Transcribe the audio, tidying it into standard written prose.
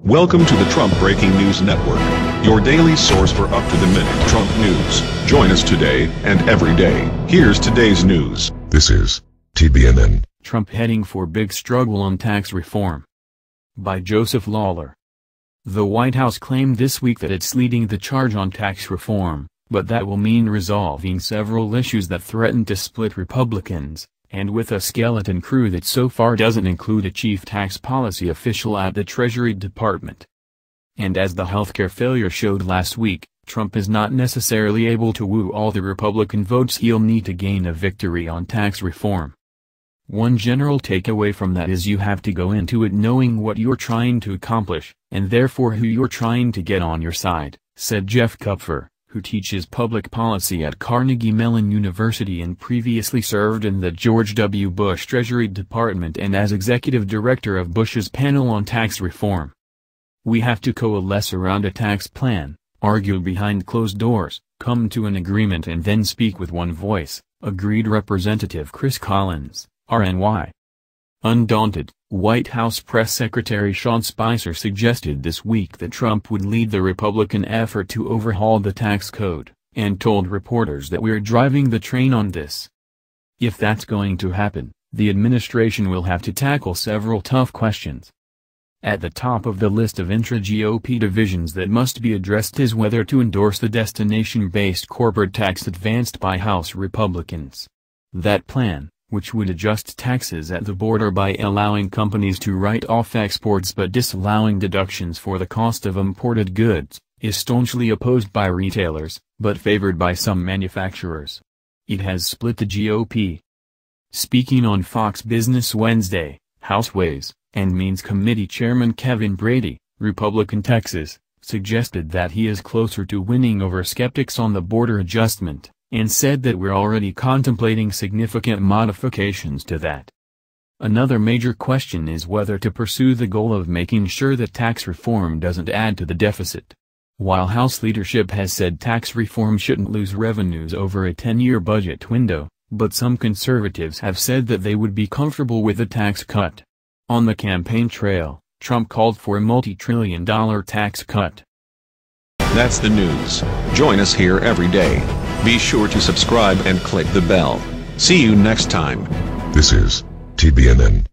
Welcome to the Trump Breaking News Network, your daily source for up-to-the-minute Trump news. Join us today and every day. Here's today's news. This is TBNN. Trump heading for big struggle on tax reform. By Joseph Lawler. The White House claimed this week that it's leading the charge on tax reform, but that will mean resolving several issues that threaten to split Republicans, and with a skeleton crew that so far doesn't include a chief tax policy official at the Treasury Department. And as the healthcare failure showed last week, Trump is not necessarily able to woo all the Republican votes he'll need to gain a victory on tax reform. One general takeaway from that is you have to go into it knowing what you're trying to accomplish, and therefore who you're trying to get on your side, said Jeff Kupfer, who teaches public policy at Carnegie Mellon University and previously served in the George W. Bush Treasury Department and as executive director of Bush's panel on tax reform. We have to coalesce around a tax plan, argue behind closed doors, come to an agreement and then speak with one voice, agreed Representative Chris Collins, RNY. Undaunted, White House Press Secretary Sean Spicer suggested this week that Trump would lead the Republican effort to overhaul the tax code, and told reporters that we're driving the train on this. If that's going to happen, the administration will have to tackle several tough questions. At the top of the list of intra-GOP divisions that must be addressed is whether to endorse the destination-based corporate tax advanced by House Republicans. That plan, which would adjust taxes at the border by allowing companies to write off exports but disallowing deductions for the cost of imported goods, is staunchly opposed by retailers, but favored by some manufacturers. It has split the GOP. Speaking on Fox Business Wednesday, House Ways and Means Committee Chairman Kevin Brady, Republican Texas, suggested that he is closer to winning over skeptics on the border adjustment, and said that we're already contemplating significant modifications to that. Another major question is whether to pursue the goal of making sure that tax reform doesn't add to the deficit. While House leadership has said tax reform shouldn't lose revenues over a 10-year budget window, but some conservatives have said that they would be comfortable with a tax cut. On the campaign trail, Trump called for a multi-trillion-dollar tax cut. That's the news. Join us here every day. Be sure to subscribe and click the bell. See you next time. This is TBNN.